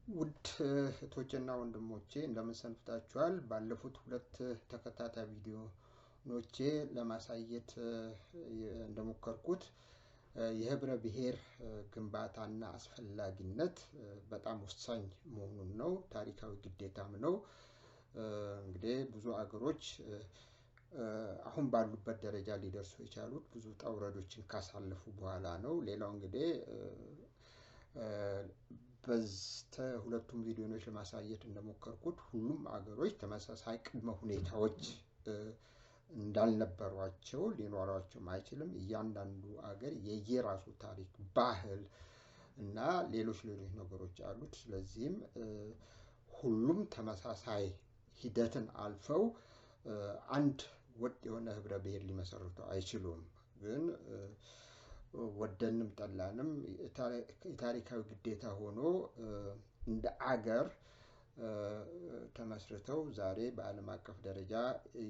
ውድ እህቶቼና ወንድሞቼ እንደምን ሰንብታችኋል? ባለፉት ሁለት ተከታታይ ቪዲዮዎቼ ለማሳየት እንደሞከርኩት የህብረ ብሔር ግንባታና አስፈላጊነት በጣም ወሳኝ መሆኑን ነው። ታሪካዊ ግዴታም ነው። እንግዲህ ብዙ አገሮች አሁን ባሉበት ደረጃ ሊደርሱ የቻሉት ብዙ ጠውረዶችን ካሳለፉ በኋላ ነው። ሌላው እንግዲህ ሁለቱም ቪዲዮዎች ለማሳየት እንደሞከርኩት ሁሉም አገሮች ተመሳሳይ ቅድመ ሁኔታዎች እንዳልነበሯቸው ሊኖራቸው አይችልም። እያንዳንዱ አገር የየራሱ ታሪክ፣ ባህል እና ሌሎች ነገሮች አሉት። ስለዚህም ሁሉም ተመሳሳይ ሂደትን አልፈው አንድ ወጥ የሆነ ህብረ ብሔር ሊመሰርቱ አይችሉም። ግን ወደንም ጠላንም የታሪካዊ ግዴታ ሆኖ እንደ አገር ተመስርተው ዛሬ በዓለም አቀፍ ደረጃ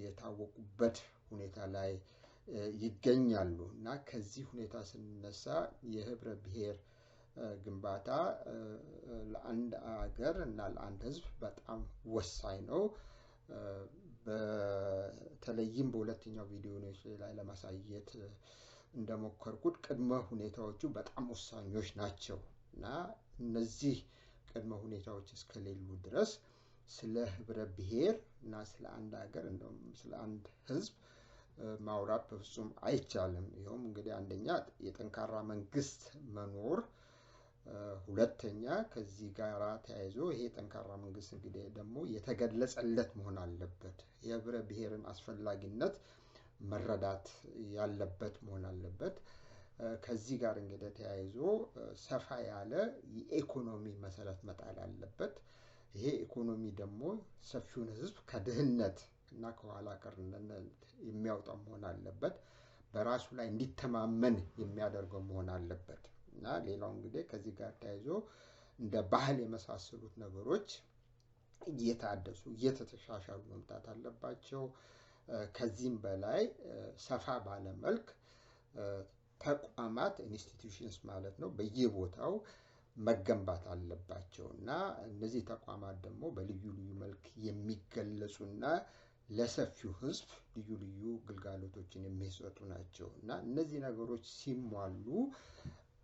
የታወቁበት ሁኔታ ላይ ይገኛሉ እና ከዚህ ሁኔታ ስንነሳ የህብረ ብሔር ግንባታ ለአንድ አገር እና ለአንድ ህዝብ በጣም ወሳኝ ነው። በተለይም በሁለተኛው ቪዲዮ ላይ ለማሳየት እንደሞከርኩት ቅድመ ሁኔታዎቹ በጣም ወሳኞች ናቸው እና እነዚህ ቅድመ ሁኔታዎች እስከሌሉ ድረስ ስለ ህብረ ብሔር እና ስለ አንድ ሀገር እንደውም ስለ አንድ ህዝብ ማውራት በፍጹም አይቻልም። ይኸውም እንግዲህ አንደኛ የጠንካራ መንግስት መኖር፣ ሁለተኛ ከዚህ ጋር ተያይዞ ይሄ ጠንካራ መንግስት እንግዲህ ደግሞ የተገለጸለት መሆን አለበት። የህብረ ብሔርን አስፈላጊነት መረዳት ያለበት መሆን አለበት። ከዚህ ጋር እንግዲህ ተያይዞ ሰፋ ያለ የኢኮኖሚ መሰረት መጣል አለበት። ይሄ ኢኮኖሚ ደግሞ ሰፊውን ህዝብ ከድህነት እና ከኋላ ቀርነት የሚያወጣ መሆን አለበት። በራሱ ላይ እንዲተማመን የሚያደርገው መሆን አለበት እና ሌላው እንግዲህ ከዚህ ጋር ተያይዞ እንደ ባህል የመሳሰሉት ነገሮች እየታደሱ እየተሻሻሉ መምጣት አለባቸው። ከዚህም በላይ ሰፋ ባለ መልክ ተቋማት ኢንስቲትዩሽንስ ማለት ነው በየቦታው መገንባት አለባቸው እና እነዚህ ተቋማት ደግሞ በልዩ ልዩ መልክ የሚገለጹና ለሰፊው ህዝብ ልዩ ልዩ ግልጋሎቶችን የሚሰጡ ናቸው እና እነዚህ ነገሮች ሲሟሉ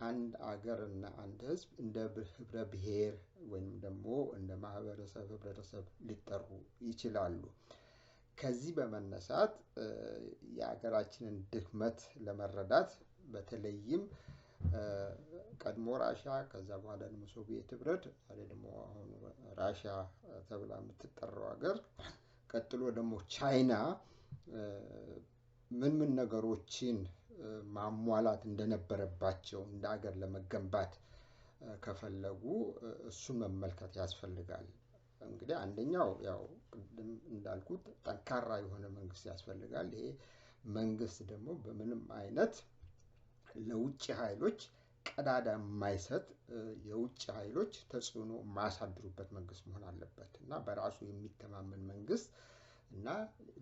አንድ አገር እና አንድ ህዝብ እንደ ህብረ ብሔር ወይም ደግሞ እንደ ማህበረሰብ ህብረተሰብ ሊጠሩ ይችላሉ። ከዚህ በመነሳት የሀገራችንን ድክመት ለመረዳት በተለይም ቀድሞ ራሻ ከዛ በኋላ ደግሞ ሶቪየት ህብረት ዛሬ ደግሞ አሁን ራሻ ተብላ የምትጠራው ሀገር ቀጥሎ ደግሞ ቻይና ምን ነገሮችን ማሟላት እንደነበረባቸው እንደ ሀገር ለመገንባት ከፈለጉ እሱን መመልከት ያስፈልጋል። እንግዲህ አንደኛው ያው ቅድም እንዳልኩት ጠንካራ የሆነ መንግስት ያስፈልጋል። ይሄ መንግስት ደግሞ በምንም አይነት ለውጭ ኃይሎች ቀዳዳ የማይሰጥ የውጭ ኃይሎች ተጽዕኖ የማያሳድሩበት መንግስት መሆን አለበት እና በራሱ የሚተማመን መንግስት እና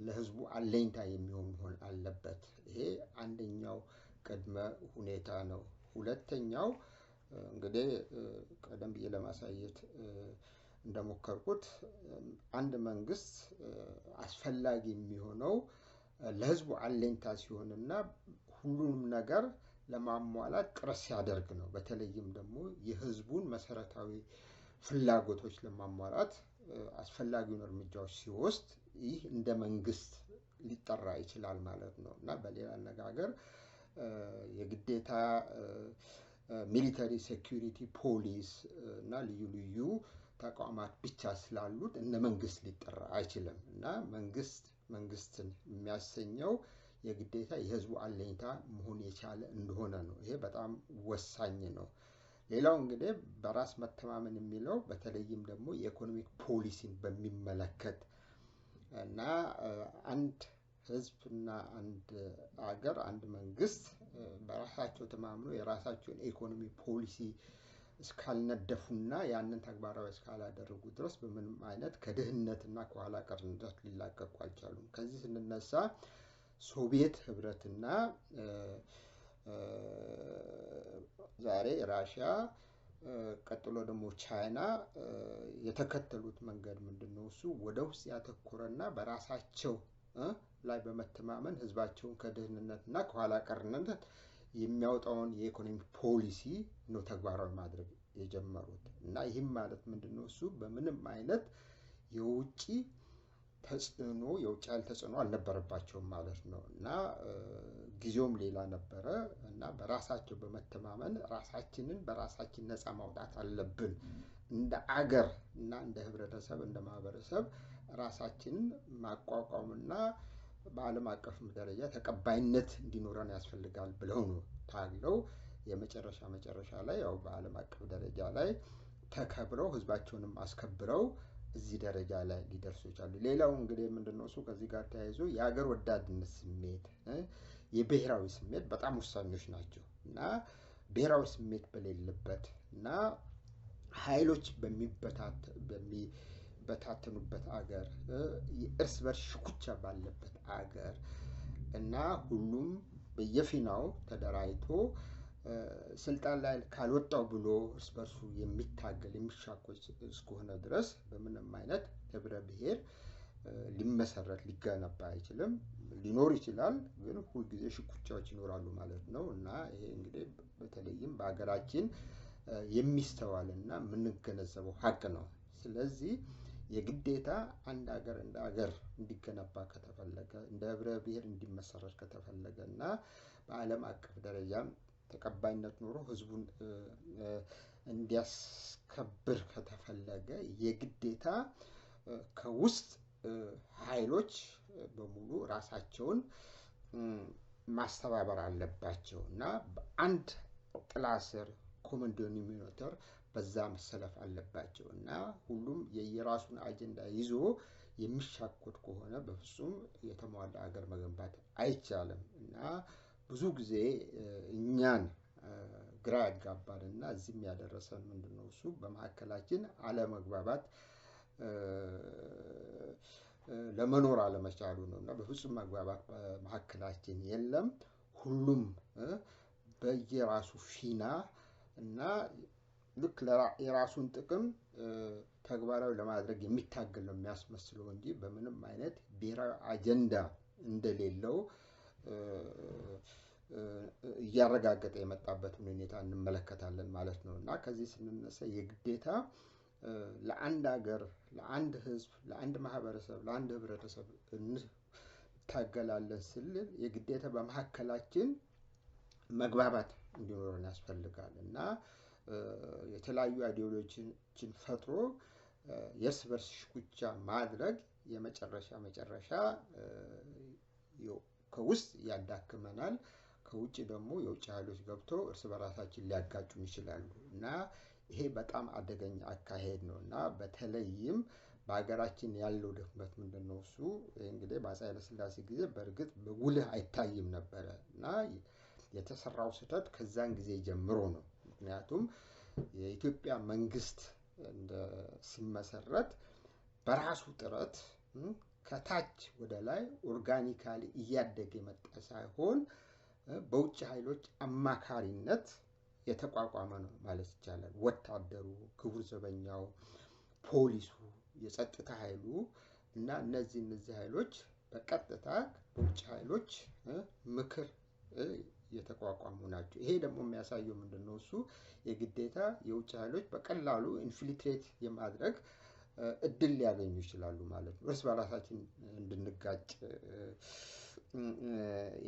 ለህዝቡ አለኝታ የሚሆን መሆን አለበት። ይሄ አንደኛው ቅድመ ሁኔታ ነው። ሁለተኛው እንግዲህ ቀደም ብዬ ለማሳየት እንደሞከርኩት አንድ መንግስት አስፈላጊ የሚሆነው ለህዝቡ አለኝታ ሲሆንና ሁሉንም ነገር ለማሟላት ጥረት ሲያደርግ ነው። በተለይም ደግሞ የህዝቡን መሰረታዊ ፍላጎቶች ለማሟላት አስፈላጊውን እርምጃዎች ሲወስድ ይህ እንደ መንግስት ሊጠራ ይችላል ማለት ነው እና በሌላ አነጋገር የግዴታ ሚሊተሪ ሴኩሪቲ ፖሊስ እና ልዩ ልዩ ተቋማት ብቻ ስላሉት እንደ መንግስት ሊጠራ አይችልም እና መንግስትን የሚያሰኘው የግዴታ የህዝቡ አለኝታ መሆን የቻለ እንደሆነ ነው። ይሄ በጣም ወሳኝ ነው። ሌላው እንግዲህ በራስ መተማመን የሚለው በተለይም ደግሞ የኢኮኖሚክ ፖሊሲን በሚመለከት እና አንድ ህዝብ እና አንድ አገር አንድ መንግስት በራሳቸው ተማምኖ የራሳቸውን ኢኮኖሚ ፖሊሲ እስካልነደፉና ያንን ተግባራዊ እስካላደረጉ ድረስ በምንም አይነት ከድህነትና ከኋላ ቀርነት ሊላቀቁ አልቻሉም። ከዚህ ስንነሳ ሶቪየት ህብረትና ዛሬ ራሽያ ቀጥሎ ደግሞ ቻይና የተከተሉት መንገድ ምንድነው? እሱ ወደ ውስጥ ያተኮረና በራሳቸው ላይ በመተማመን ህዝባቸውን ከድህነትና ከኋላ ቀርነት የሚያወጣውን የኢኮኖሚ ፖሊሲ ነው ተግባራዊ ማድረግ የጀመሩት። እና ይህም ማለት ምንድነው? እሱ በምንም አይነት የውጭ ተጽዕኖ የውጭ ኃይል ተጽዕኖ አልነበረባቸውም ማለት ነው። እና ጊዜውም ሌላ ነበረ እና በራሳቸው በመተማመን ራሳችንን በራሳችን ነፃ ማውጣት አለብን እንደ አገር እና እንደ ህብረተሰብ እንደ ማህበረሰብ ራሳችንን ማቋቋምና በዓለም አቀፍ ደረጃ ተቀባይነት እንዲኖረን ያስፈልጋል ብለው ነው ታግለው መጨረሻ ላይ ያው በዓለም አቀፍ ደረጃ ላይ ተከብረው ህዝባቸውንም አስከብረው እዚህ ደረጃ ላይ ሊደርሱ ይችላሉ። ሌላው እንግዲህ ምንድነው? እሱ ከዚህ ጋር ተያይዞ የሀገር ወዳድነት ስሜት የብሔራዊ ስሜት በጣም ወሳኞች ናቸው። እና ብሔራዊ ስሜት በሌለበት እና ኃይሎች በሚበታተኑበት አገር የእርስ በርስ ሽኩቻ ባለበት አገር እና ሁሉም በየፊናው ተደራጅቶ ስልጣን ላይ ካልወጣው ብሎ እርስ በርሱ የሚታገል የሚሻኮች እስከሆነ ድረስ በምንም አይነት ህብረ ብሔር ሊመሰረት ሊገነባ አይችልም። ሊኖር ይችላል፣ ግን ሁልጊዜ ሽኩቻዎች ይኖራሉ ማለት ነው። እና ይሄ እንግዲህ በተለይም በሀገራችን የሚስተዋልና የምንገነዘበው ሀቅ ነው። ስለዚህ የግዴታ አንድ ሀገር እንደ ሀገር እንዲገነባ ከተፈለገ እንደ ህብረ ብሔር እንዲመሰረት ከተፈለገ እና በዓለም አቀፍ ደረጃም ተቀባይነት ኖሮ ህዝቡን እንዲያስከብር ከተፈለገ የግዴታ ከውስጥ ኃይሎች በሙሉ ራሳቸውን ማስተባበር አለባቸው እና በአንድ ጥላ ስር ኮመን ዲኖሚኔተር በዛ መሰለፍ አለባቸው እና ሁሉም የየራሱን አጀንዳ ይዞ የሚሻኮት ከሆነ በፍጹም የተሟላ ሀገር መገንባት አይቻልም። እና ብዙ ጊዜ እኛን ግራ ያጋባልና እዚህም ያደረሰን ምንድነው? እሱ በመካከላችን አለመግባባት ለመኖር አለመቻሉ ነው። እና በፍጹም መግባባት በመካከላችን የለም። ሁሉም በየራሱ ፊና እና ልክ የራሱን ጥቅም ተግባራዊ ለማድረግ የሚታገል ነው የሚያስመስለው እንጂ በምንም አይነት ብሔራዊ አጀንዳ እንደሌለው እያረጋገጠ የመጣበትን ሁኔታ እንመለከታለን ማለት ነው። እና ከዚህ ስንነሳ የግዴታ ለአንድ ሀገር፣ ለአንድ ህዝብ፣ ለአንድ ማህበረሰብ፣ ለአንድ ህብረተሰብ እንታገላለን ስንል የግዴታ በመካከላችን መግባባት እንዲኖረን ያስፈልጋል እና የተለያዩ አይዲዮሎጂዎችን ፈጥሮ የእርስ በርስ ሽኩቻ ማድረግ መጨረሻ ከውስጥ ያዳክመናል፣ ከውጭ ደግሞ የውጭ ኃይሎች ገብተው እርስ በራሳችን ሊያጋጩን ይችላሉ እና ይሄ በጣም አደገኛ አካሄድ ነው። እና በተለይም በሀገራችን ያለው ድክመት ምንድነው? እሱ እንግዲህ በአፄ ኃይለሥላሴ ጊዜ በእርግጥ በጉልህ አይታይም ነበረ እና የተሰራው ስህተት ከዛን ጊዜ ጀምሮ ነው። ምክንያቱም የኢትዮጵያ መንግስት ሲመሰረት በራሱ ጥረት ከታች ወደ ላይ ኦርጋኒካሊ እያደገ የመጣ ሳይሆን በውጭ ኃይሎች አማካሪነት የተቋቋመ ነው ማለት ይቻላል። ወታደሩ፣ ክቡር ዘበኛው፣ ፖሊሱ፣ የጸጥታ ኃይሉ እና እነዚህ ኃይሎች በቀጥታ በውጭ ኃይሎች ምክር የተቋቋሙ ናቸው። ይሄ ደግሞ የሚያሳየው ምንድነው? እሱ የግዴታ የውጭ ኃይሎች በቀላሉ ኢንፊልትሬት የማድረግ እድል ሊያገኙ ይችላሉ ማለት ነው። እርስ በራሳችን እንድንጋጭ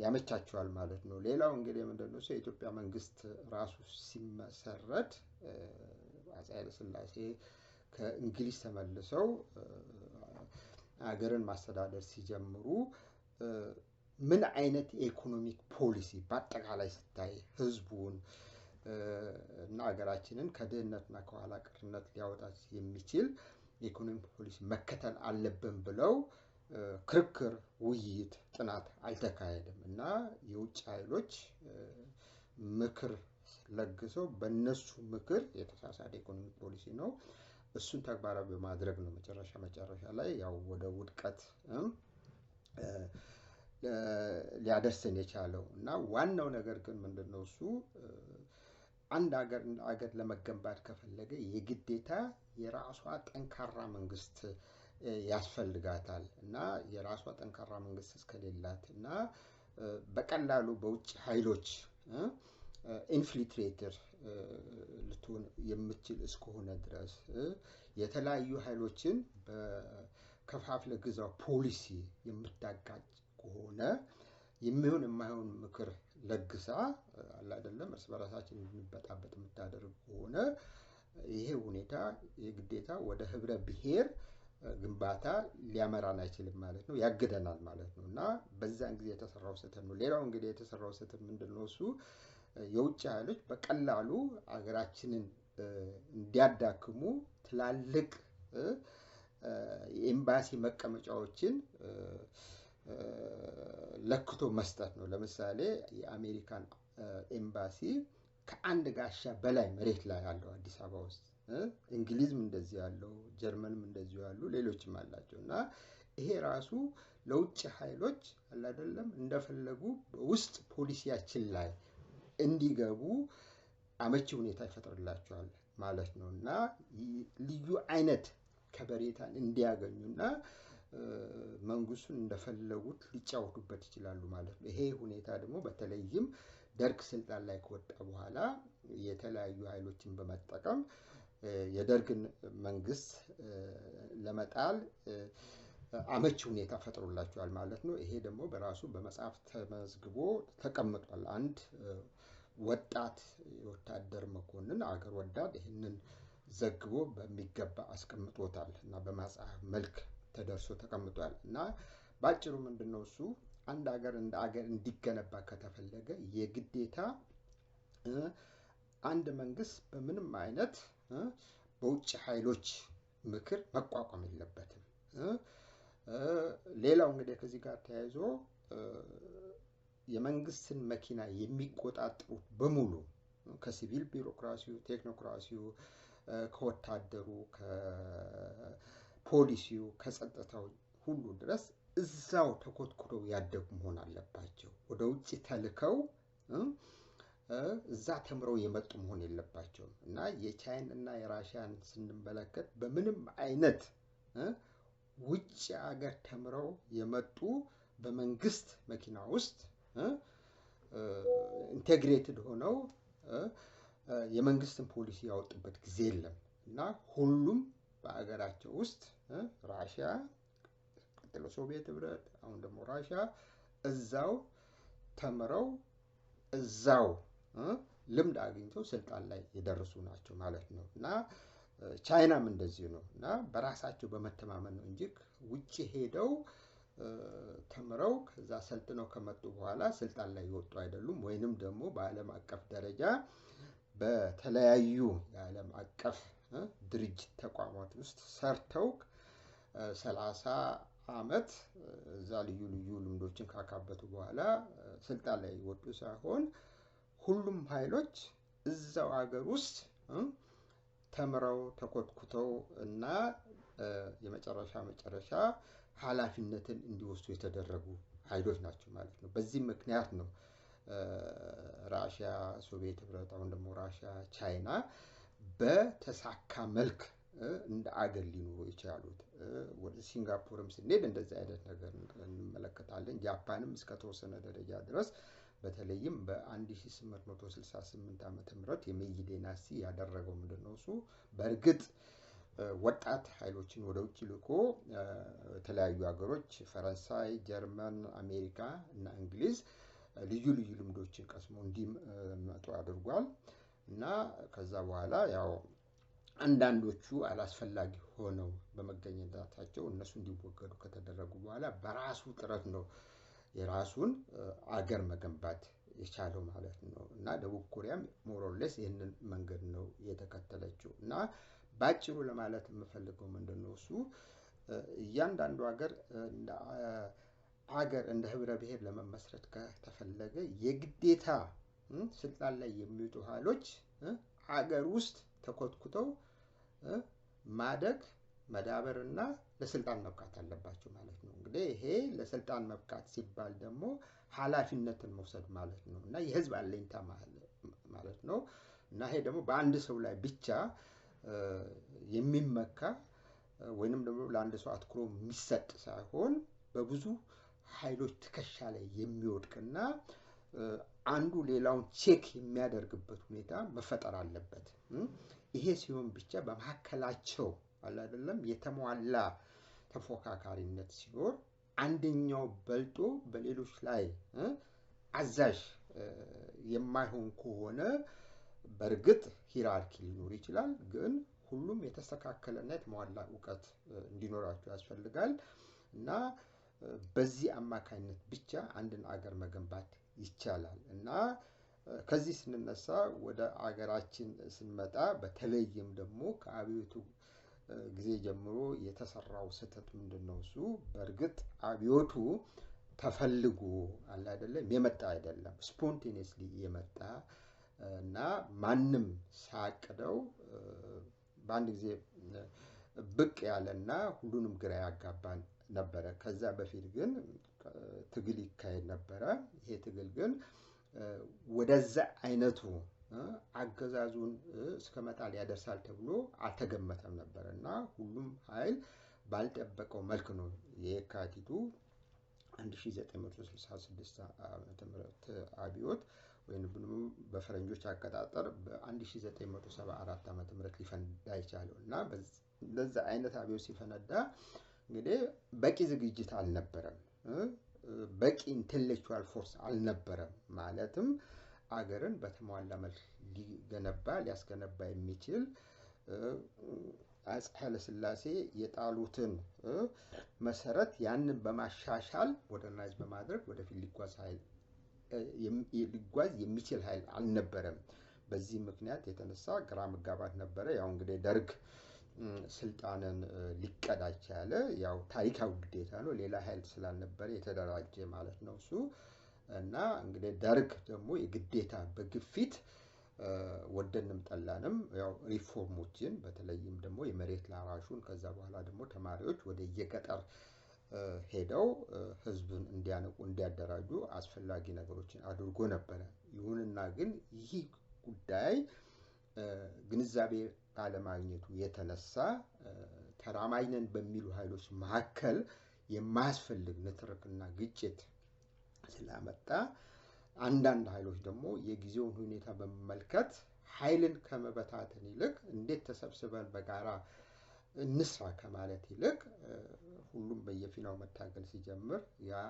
ያመቻቸዋል ማለት ነው። ሌላው እንግዲህ ምንድነው? የኢትዮጵያ መንግስት ራሱ ሲመሰረት አፄ ኃይለሥላሴ ከእንግሊዝ ተመልሰው ሀገርን ማስተዳደር ሲጀምሩ ምን አይነት የኢኮኖሚክ ፖሊሲ በአጠቃላይ ስታይ ህዝቡን እና ሀገራችንን ከድህነትና ከኋላ ቀርነት ሊያወጣ የሚችል የኢኮኖሚ ፖሊሲ መከተል አለብን ብለው ክርክር፣ ውይይት፣ ጥናት አልተካሄደም እና የውጭ ኃይሎች ምክር ለግሰው በእነሱ ምክር የተሳሳተ ኢኮኖሚ ፖሊሲ ነው እሱን ተግባራዊ በማድረግ ነው መጨረሻ ላይ ያው ወደ ውድቀት ሊያደርሰን የቻለው እና ዋናው ነገር ግን ምንድነው? እሱ አንድ አገር ለመገንባት ከፈለገ የግዴታ የራሷ ጠንካራ መንግስት ያስፈልጋታል እና የራሷ ጠንካራ መንግስት እስከሌላት እና በቀላሉ በውጭ ኃይሎች ኢንፍiltrator ልትሆን የምትችል እስከሆነ ድረስ የተለያዩ ኃይሎችን በከፋፍለ ግዛው ፖሊሲ የምታጋጭ ከሆነ የሚሆን የማይሆን ምክር ለግሳ አለ አይደለም እርስ በራሳችን እንድንበጣበጥ የምታደርግ ከሆነ ይሄ ሁኔታ የግዴታ ወደ ህብረ ብሔር ግንባታ ሊያመራን አይችልም ማለት ነው ያግደናል ማለት ነው እና በዛን ጊዜ የተሰራው ስህተት ነው ሌላው እንግዲህ የተሰራው ስህተት ምንድነው እሱ የውጭ ኃይሎች በቀላሉ አገራችንን እንዲያዳክሙ ትላልቅ የኤምባሲ መቀመጫዎችን ለክቶ መስጠት ነው ለምሳሌ የአሜሪካን ኤምባሲ ከአንድ ጋሻ በላይ መሬት ላይ ያለው አዲስ አበባ ውስጥ እንግሊዝም እንደዚህ ያለው ጀርመንም እንደዚህ ያሉ ሌሎችም አላቸው እና ይሄ ራሱ ለውጭ ኃይሎች አለ አይደለም እንደፈለጉ በውስጥ ፖሊሲያችን ላይ እንዲገቡ አመቺ ሁኔታ ይፈጥርላቸዋል ማለት ነውና ልዩ አይነት ከበሬታን እንዲያገኙና መንግስቱን እንደፈለጉት ሊጫወቱበት ይችላሉ ማለት ነው ይሄ ሁኔታ ደግሞ በተለይም ደርግ ስልጣን ላይ ከወጣ በኋላ የተለያዩ ኃይሎችን በመጠቀም የደርግን መንግስት ለመጣል አመቺ ሁኔታ ፈጥሮላቸዋል ማለት ነው ይሄ ደግሞ በራሱ በመጽሐፍ ተመዝግቦ ተቀምጧል አንድ ወጣት ወታደር መኮንን አገር ወዳድ ይሄንን ዘግቦ በሚገባ አስቀምጦታል እና በመጽሐፍ መልክ ተደርሶ ተቀምጧል እና ባጭሩ ምንድነው እሱ አንድ ሀገር እንደ ሀገር እንዲገነባ ከተፈለገ የግዴታ አንድ መንግስት በምንም አይነት በውጭ ኃይሎች ምክር መቋቋም የለበትም ሌላው እንግዲህ ከዚህ ጋር ተያይዞ የመንግስትን መኪና የሚቆጣጠሩ በሙሉ ከሲቪል ቢሮክራሲው ቴክኖክራሲው ከወታደሩ ከፖሊሲው ከጸጥታው ሁሉ ድረስ እዛው ተኮትኩተው ያደጉ መሆን አለባቸው ወደ ውጭ ተልከው እዛ ተምረው የመጡ መሆን የለባቸውም እና የቻይና እና የራሺያን ስንመለከት በምንም አይነት ውጭ ሀገር ተምረው የመጡ በመንግስት መኪና ውስጥ ኢንተግሬትድ ሆነው የመንግስትን ፖሊሲ ያወጡበት ጊዜ የለም እና ሁሉም በአገራቸው ውስጥ ራሺያ ቀጥሎ ሶቪየት ህብረት አሁን ደግሞ ራሺያ እዛው ተምረው እዛው ልምድ አግኝተው ስልጣን ላይ የደረሱ ናቸው ማለት ነው እና ቻይናም እንደዚህ ነው እና በራሳቸው በመተማመን ነው እንጂ ውጪ ሄደው ተምረው ከዛ ሰልጥነው ከመጡ በኋላ ስልጣን ላይ ይወጡ አይደሉም ወይንም ደግሞ በአለም አቀፍ ደረጃ በተለያዩ የዓለም አቀፍ ድርጅት ተቋማት ውስጥ ሰርተው 30 አመት እዛ ልዩ ልዩ ልምዶችን ካካበቱ በኋላ ስልጣን ላይ ይወጡ ሳይሆን ሁሉም ኃይሎች እዛው ሀገር ውስጥ ተምረው ተኮትኩተው እና የመጨረሻ ኃላፊነትን እንዲወስዱ የተደረጉ ኃይሎች ናቸው ማለት ነው በዚህ ምክንያት ነው ራሺያ ሶቪየት ህብረት አሁን ደግሞ ራሺያ ቻይና በተሳካ መልክ እንደ አገር ሊኖሩ ይችላሉት ወደ ሲንጋፖርም ስንሄድ እንደዚህ አይነት ነገር እንመለከታለን ጃፓንም እስከ ተወሰነ ደረጃ ድረስ በተለይም በ1868 ዓመተ ምህረት የሜይ ዲናስቲ ያደረገው ምንድነው እሱ በርግጥ ወጣት ኃይሎችን ወደ ውጭ ልኮ የተለያዩ ሀገሮች ፈረንሳይ ጀርመን አሜሪካ እና እንግሊዝ ልዩ ልዩ ልምዶችን ቀስሞ እንዲመጡ አድርጓል እና ከዛ በኋላ ያው አንዳንዶቹ አላስፈላጊ ሆነው በመገኘታቸው እነሱ እንዲወገዱ ከተደረጉ በኋላ በራሱ ጥረት ነው የራሱን አገር መገንባት የቻለው ማለት ነው እና ደቡብ ኮሪያም ሞሮሌስ ይሄንን መንገድ ነው የተከተለችው እና ባጭሩ ለማለት የምፈልገው ምንድነው እሱ እያንዳንዱ ሀገር እንደ ህብረ ብሔር ለመመስረት ከተፈለገ የግዴታ ስልጣን ላይ የሚወጡ ኃይሎች ሀገር ውስጥ ተኮትኩተው ማደግ መዳበርና ለስልጣን መብቃት አለባቸው ማለት ነው እንግዲህ ይሄ ለስልጣን መብቃት ሲባል ደግሞ ኃላፊነትን መውሰድ ማለት ነው እና የህዝብ አለኝታ ማለት ነው እና ይሄ ደግሞ በአንድ ሰው ላይ ብቻ የሚመካ ወይንም ደግሞ ለአንድ ሰው አትኩሮ የሚሰጥ ሳይሆን በብዙ ኃይሎች ትከሻ ላይ የሚወድቅና አንዱ ሌላውን ቼክ የሚያደርግበት ሁኔታ መፈጠር አለበት። ይሄ ሲሆን ብቻ በመካከላቸው አለ አይደለም የተሟላ ተፎካካሪነት ሲኖር አንደኛው በልጦ በሌሎች ላይ አዛዥ የማይሆን ከሆነ በእርግጥ ሂራርኪ ሊኖር ይችላል፣ ግን ሁሉም የተስተካከለና የተሟላ እውቀት እንዲኖራቸው ያስፈልጋል እና በዚህ አማካኝነት ብቻ አንድን አገር መገንባት ይቻላል። እና ከዚህ ስንነሳ ወደ አገራችን ስንመጣ በተለይም ደግሞ ከአብዮቱ ጊዜ ጀምሮ የተሰራው ስህተት ምንድነው? እሱ በእርግጥ አብዮቱ ተፈልጎ አለ አይደለም የመጣ አይደለም፣ ስፖንቴኒየስሊ የመጣ እና ማንም ሳያቅደው በአንድ ጊዜ ብቅ ያለና ሁሉንም ግራ ያጋባን ነበረ። ከዛ በፊት ግን ትግል ይካሄድ ነበረ። ይሄ ትግል ግን ወደዛ አይነቱ አገዛዙን እስከ መጣል ያደርሳል ተብሎ አልተገመተም ነበር እና ሁሉም ኃይል ባልጠበቀው መልክ ነው የካቲቱ 1966 ዓመተ ምህረት አብዮት ወይንም በፈረንጆች አቆጣጠር በ1974 ዓመተ ምህረት ሊፈነዳ ይቻላል እና በዛ አይነት አብዮት ሲፈነዳ እንግዲህ በቂ ዝግጅት አልነበረም፣ በቂ ኢንተሌክቹዋል ፎርስ አልነበረም። ማለትም አገርን በተሟላ መልክ ሊያስገነባ የሚችል አፄ ኃይለ ሥላሴ የጣሉትን መሰረት ያንን በማሻሻል ሞደርናይዝ በማድረግ ወደፊት ሊጓዝ የሚችል ኃይል አልነበረም። በዚህ ምክንያት የተነሳ ግራ መጋባት ነበረ። ያው እንግዲህ ደርግ ስልጣንን ሊቀዳጅ ያለ ያው ታሪካዊ ግዴታ ነው፣ ሌላ ኃይል ስላልነበረ የተደራጀ ማለት ነው እሱ እና እንግዲህ ደርግ ደግሞ የግዴታ በግፊት ወደንም ጠላንም ያው ሪፎርሞችን በተለይም ደግሞ የመሬት ላራሹን ከዛ በኋላ ደግሞ ተማሪዎች ወደ የገጠር ሄደው ህዝብን እንዲያነቁ እንዲያደራጁ አስፈላጊ ነገሮችን አድርጎ ነበረ። ይሁንና ግን ይህ ጉዳይ ግንዛቤ ባለማግኘቱ የተነሳ ተራማጅ ነን በሚሉ ኃይሎች መካከል የማያስፈልግ ንትርክና ግጭት ስላመጣ አንዳንድ ኃይሎች ደግሞ የጊዜውን ሁኔታ በመመልከት ኃይልን ከመበታተን ይልቅ እንዴት ተሰብስበን በጋራ እንስራ ከማለት ይልቅ ሁሉም በየፊናው መታገል ሲጀምር ያ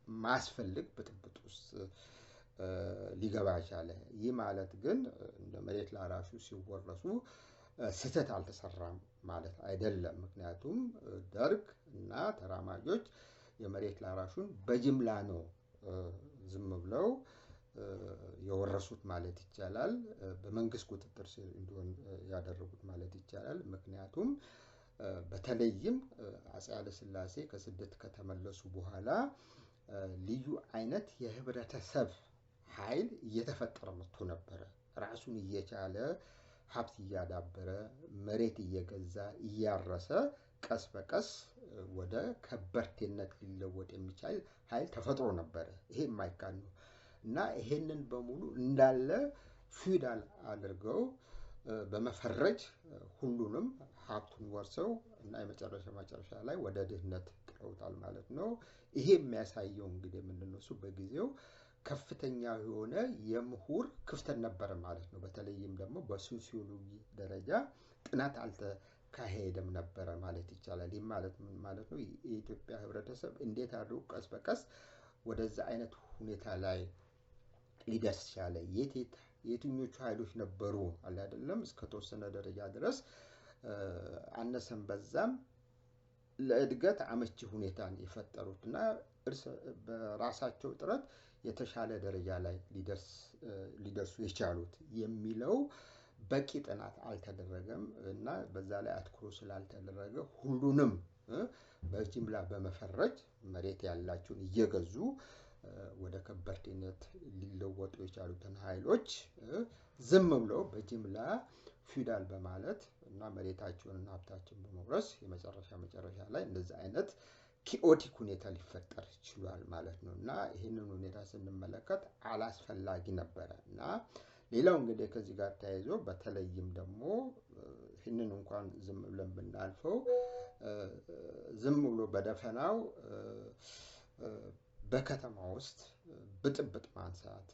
ማስፈልግ ብጥብጥ ውስጥ ሊገባ ቻለ። ይህ ማለት ግን እንደ መሬት ላራሹ ሲወረሱ ስህተት አልተሰራም ማለት አይደለም። ምክንያቱም ደርግ እና ተራማጆች የመሬት ላራሹን በጅምላ ነው ዝም ብለው የወረሱት ማለት ይቻላል። በመንግስት ቁጥጥር ስር እንዲሆን ያደረጉት ማለት ይቻላል። ምክንያቱም በተለይም አፄ ኃይለ ሥላሴ ከስደት ከተመለሱ በኋላ ልዩ አይነት የህብረተሰብ ኃይል እየተፈጠረ መጥቶ ነበረ። ራሱን እየቻለ ሀብት እያዳበረ መሬት እየገዛ እያረሰ ቀስ በቀስ ወደ ከበርቴነት ሊለወጥ የሚችል ኃይል ተፈጥሮ ነበረ። ይሄ የማይካድ ነው እና ይሄንን በሙሉ እንዳለ ፊውዳል አድርገው በመፈረጅ ሁሉንም ሀብቱን ወርሰው እና መጨረሻ ላይ ወደ ድህነት ጥለውታል ማለት ነው። ይሄ የሚያሳየው እንግዲህ ምንድነው? እሱ በጊዜው ከፍተኛ የሆነ የምሁር ክፍተት ነበረ ማለት ነው። በተለይም ደግሞ በሶሲዮሎጂ ደረጃ ጥናት አልተካሄደም ነበረ ማለት ይቻላል። ይህ ማለት ምን ማለት ነው? የኢትዮጵያ ህብረተሰብ እንዴት አድርጎ ቀስ በቀስ ወደዛ አይነት ሁኔታ ላይ ሊደርስ ቻለ? የትኞቹ ኃይሎች ነበሩ አለ አይደለም እስከ ተወሰነ ደረጃ ድረስ አነሰም በዛም ለእድገት አመቺ ሁኔታን የፈጠሩትና በራሳቸው ጥረት የተሻለ ደረጃ ላይ ሊደርሱ የቻሉት የሚለው በቂ ጥናት አልተደረገም እና በዛ ላይ አትኩሮ ስላልተደረገ ሁሉንም በጅምላ በመፈረጅ መሬት ያላቸውን እየገዙ ወደ ከበርቴነት ሊለወጡ የቻሉትን ኃይሎች ዝም ብለው በጅምላ ፊውዳል በማለት እና መሬታቸውንና ሀብታቸውን በመውረስ መጨረሻ ላይ እንደዚህ አይነት ኪኦቲክ ሁኔታ ሊፈጠር ይችላል ማለት ነው እና ይህንን ሁኔታ ስንመለከት አላስፈላጊ ነበረ እና ሌላው እንግዲህ ከዚህ ጋር ተያይዞ በተለይም ደግሞ ይህንን እንኳን ዝም ብለን ብናልፈው ዝም ብሎ በደፈናው በከተማ ውስጥ ብጥብጥ ማንሳት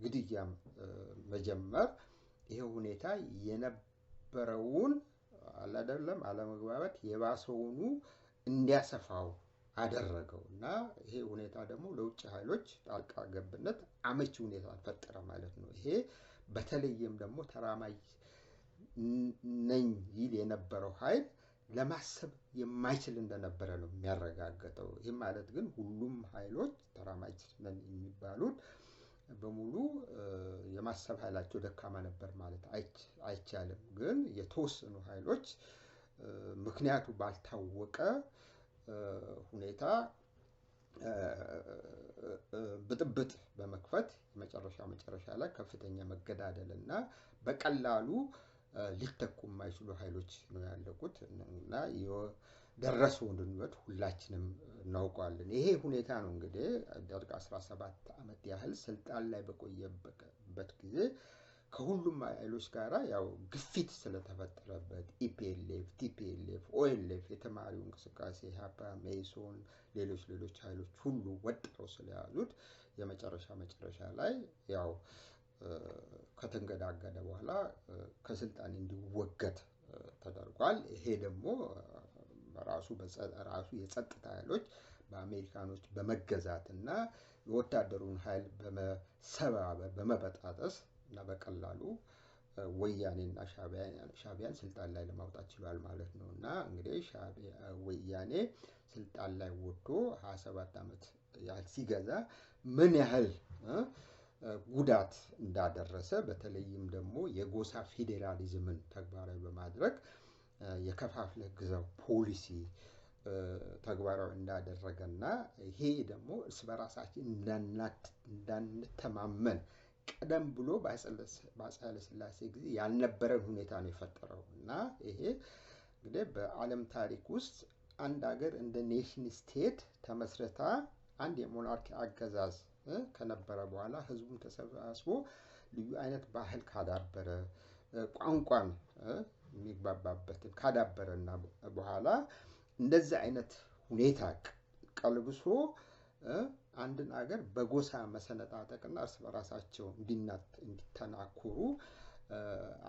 ግድያ መጀመር ይሄ ሁኔታ የነበረውን አይደለም አለመግባባት የባሰውኑ እንዲያሰፋው አደረገውና ይሄ ሁኔታ ደግሞ ለውጭ ኃይሎች ጣልቃ ገብነት አመቺ ሁኔታ ፈጠረ ማለት ነው። ይሄ በተለይም ደግሞ ተራማጅ ነኝ ይል የነበረው ኃይል ለማሰብ የማይችል እንደነበረ ነው የሚያረጋግጠው። ይህ ማለት ግን ሁሉም ኃይሎች ተራማጅ ነን የሚባሉት በሙሉ የማሰብ ኃይላቸው ደካማ ነበር ማለት አይቻልም። ግን የተወሰኑ ኃይሎች ምክንያቱ ባልታወቀ ሁኔታ ብጥብጥ በመክፈት መጨረሻ ላይ ከፍተኛ መገዳደልና በቀላሉ ሊተኩ የማይችሉ ኃይሎች ነው ያለቁት እና የደረሰውን ውድመት ሁላችንም እናውቀዋለን። ይሄ ሁኔታ ነው እንግዲህ ደርግ 17 ዓመት ያህል ስልጣን ላይ በቆየበት ጊዜ ከሁሉም ኃይሎች ጋራ ያው ግፊት ስለተፈጠረበት ኢፒኤልኤፍ፣ ቲፒኤልኤፍ፣ ኦኤልኤፍ የተማሪው እንቅስቃሴ ኢህአፓ፣ መኢሶን፣ ሌሎች ኃይሎች ሁሉ ወጥረው ስለያዙት የመጨረሻ ላይ ያው ከተንገዳገደ በኋላ ከስልጣን እንዲወገድ ተደርጓል። ይሄ ደግሞ ራሱ የጸጥታ ኃይሎች በአሜሪካኖች በመገዛትና የወታደሩን ኃይል በመሰባበር በመበጣጠስ እና በቀላሉ ወያኔና ሻዕቢያን ስልጣን ላይ ለማውጣት ችሏል ማለት ነው። እና እንግዲህ ወያኔ ስልጣን ላይ ወጥቶ 27 ዓመት ያህል ሲገዛ ምን ያህል ጉዳት እንዳደረሰ በተለይም ደግሞ የጎሳ ፌዴራሊዝምን ተግባራዊ በማድረግ የከፋፍለ ግዛው ፖሊሲ ተግባራዊ እንዳደረገና ይሄ ደግሞ እርስ በራሳችን እንዳንተማመን ቀደም ብሎ በአፄ ኃይለ ሥላሴ ጊዜ ያልነበረን ሁኔታ ነው የፈጠረው። እና ይሄ እንግዲህ በዓለም ታሪክ ውስጥ አንድ ሀገር እንደ ኔሽን ስቴት ተመስርታ አንድ የሞናርኪ አገዛዝ ከነበረ በኋላ ህዝቡን ተሰባስቦ ልዩ አይነት ባህል ካዳበረ ቋንቋን የሚግባባበትን ካዳበረና በኋላ እንደዚህ አይነት ሁኔታ ቀልብሶ አንድን ሀገር በጎሳ መሰነጣጠቅና እርስ በራሳቸው እንዲተናኮሩ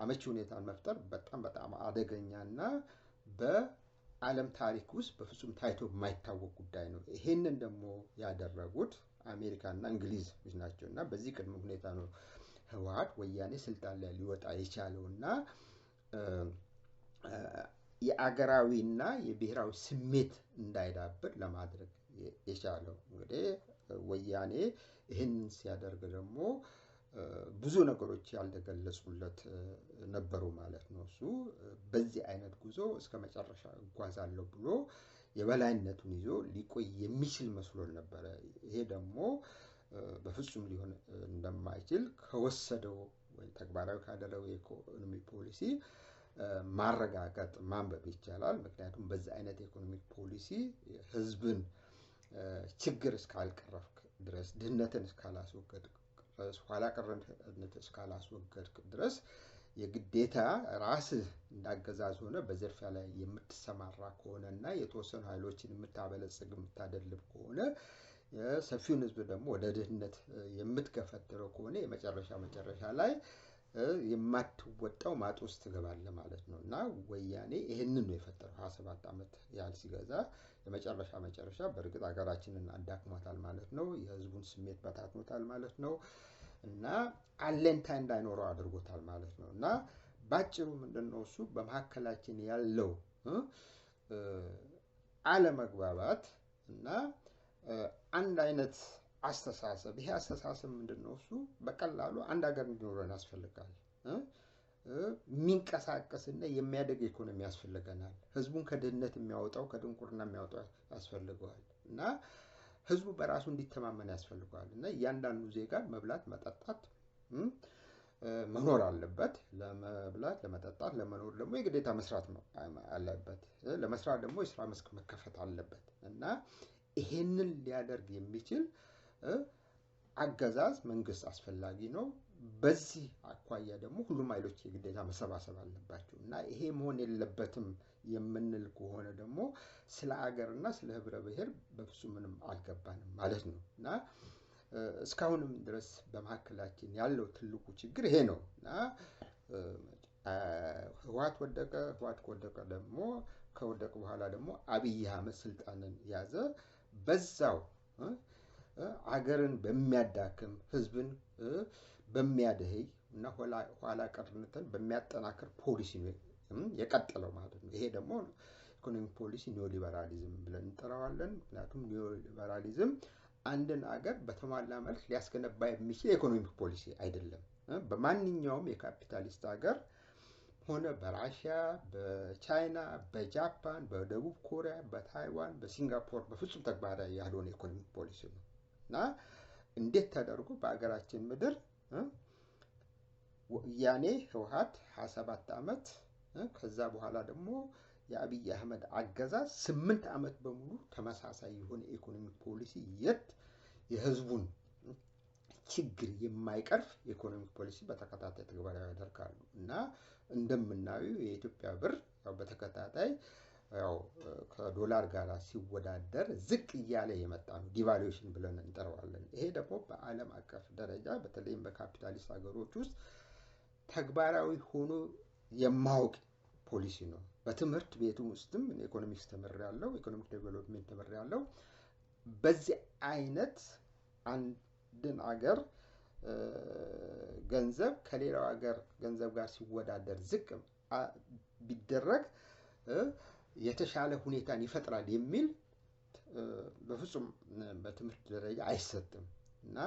አመቺ ሁኔታን መፍጠር በጣም አደገኛና በዓለም ታሪክ ውስጥ በፍጹም ታይቶ የማይታወቅ ጉዳይ ነው። ይሄንን ደግሞ ያደረጉት አሜሪካና እንግሊዝ ናቸው እና በዚህ ቅድመ ሁኔታ ነው ህወሓት ወያኔ ስልጣን ላይ ሊወጣ የቻለውና የአገራዊና የብሔራዊ ስሜት እንዳይዳብር ለማድረግ የቻለው። እንግዲህ ወያኔ ይህንን ሲያደርግ ደግሞ ብዙ ነገሮች ያልተገለጹለት ነበሩ ማለት ነው። እሱ በዚህ አይነት ጉዞ እስከ መጨረሻ እጓዛለሁ ብሎ የበላይነቱን ይዞ ሊቆይ የሚችል መስሎን ነበረ። ይሄ ደግሞ በፍጹም ሊሆን እንደማይችል ከወሰደው ወይ ተግባራዊ ካደረገው የኢኮኖሚ ፖሊሲ ማረጋገጥ ማንበብ ይቻላል። ምክንያቱም በዚህ አይነት የኢኮኖሚክ ፖሊሲ ህዝብን ችግር እስካልቀረፍክ ድረስ ድህነትን እስካላስወገድክ ድረስ ኋላ ቀርነት እስካላስወገድክ ድረስ የግዴታ ራስህ እንዳገዛዝ ሆነ በዘርፊያ ላይ የምትሰማራ ከሆነና የተወሰኑ ኃይሎችን የምታበለጽግ የምታደልብ ከሆነ ሰፊውን ህዝብ ደግሞ ወደ ድህነት የምትገፈትረው ከሆነ የመጨረሻ ላይ የማትወጣው ማጥ ውስጥ ትገባለህ ማለት ነው። እና ወያኔ ይሄንን ነው የፈጠረው 27 ዓመት ያህል ሲገዛ የመጨረሻ በእርግጥ ሀገራችንን አዳክሟታል ማለት ነው። የህዝቡን ስሜት በታትኖታል ማለት ነው። እና አለንታ እንዳይኖረው አድርጎታል ማለት ነው። እና ባጭሩ ምንድነው እሱ በመካከላችን ያለው አለመግባባት እና አንድ አይነት አስተሳሰብ ይሄ አስተሳሰብ ምንድነው እሱ በቀላሉ አንድ ሀገር እንዲኖረን ያስፈልጋል። የሚንቀሳቀስና የሚያደግ ኢኮኖሚ ያስፈልገናል። ህዝቡን ከድህነት የሚያወጣው ከድንቁርና የሚያወጣው ያስፈልገዋል። እና ህዝቡ በራሱ እንዲተማመን ያስፈልገዋል። እና እያንዳንዱ ዜጋ መብላት መጠጣት መኖር አለበት። ለመብላት ለመጠጣት ለመኖር ደግሞ የግዴታ መስራት ነው አለበት። ለመስራት ደግሞ የስራ መስክ መከፈት አለበት። እና ይሄንን ሊያደርግ የሚችል አገዛዝ መንግስት አስፈላጊ ነው። በዚህ አኳያ ደግሞ ሁሉም ኃይሎች የግዴታ መሰባሰብ አለባቸው እና ይሄ መሆን የለበትም የምንል ከሆነ ደግሞ ስለ አገርና ስለ ህብረ ብሔር በፍጹም ምንም አልገባንም ማለት ነው እና እስካሁንም ድረስ በመካከላችን ያለው ትልቁ ችግር ይሄ ነው እና ህወሓት ከወደቀ ደግሞ ከወደቀ በኋላ ደግሞ አብይ አህመድ ስልጣንን ያዘ። በዛው አገርን በሚያዳክም ህዝብን በሚያደህይ እና ኋላ ቀርነትን በሚያጠናክር ፖሊሲ ነው የቀጠለው ማለት ነው። ይሄ ደግሞ ኢኮኖሚክ ፖሊሲ ኒዮሊበራሊዝም ብለን እንጠራዋለን። ምክንያቱም ኒዮሊበራሊዝም አንድን አገር በተሟላ መልክ ሊያስገነባ የሚችል የኢኮኖሚክ ፖሊሲ አይደለም። በማንኛውም የካፒታሊስት ሀገር ሆነ በራሽያ፣ በቻይና፣ በጃፓን፣ በደቡብ ኮሪያ፣ በታይዋን፣ በሲንጋፖር በፍጹም ተግባራዊ ያልሆነ ኢኮኖሚክ ፖሊሲ ነው እና እንዴት ተደርጎ በአገራችን ምድር ወያኔ ህወሓት 27 ዓመት ከዛ በኋላ ደግሞ የአብይ አህመድ አገዛዝ 8 ዓመት በሙሉ ተመሳሳይ የሆነ ኢኮኖሚክ ፖሊሲ የህዝቡን ችግር የማይቀርፍ የኢኮኖሚክ ፖሊሲ በተከታታይ ተግባራዊ ያደርጋሉ እና እንደምናየው የኢትዮጵያ ብር ያው በተከታታይ ያው ከዶላር ጋር ሲወዳደር ዝቅ እያለ የመጣ ነው። ዲቫሉዌሽን ብለን እንጠራዋለን። ይሄ ደግሞ በዓለም አቀፍ ደረጃ በተለይም በካፒታሊስት ሀገሮች ውስጥ ተግባራዊ ሆኖ የማውቅ ፖሊሲ ነው። በትምህርት ቤቱ ውስጥም ኢኮኖሚክስ ተመርያለሁ፣ ኢኮኖሚክ ዴቨሎፕመንት ተመርያለሁ። በዚህ አይነት አንድን አገር ገንዘብ ከሌላው ሀገር ገንዘብ ጋር ሲወዳደር ዝቅ ቢደረግ የተሻለ ሁኔታን ይፈጥራል የሚል በፍጹም በትምህርት ደረጃ አይሰጥም እና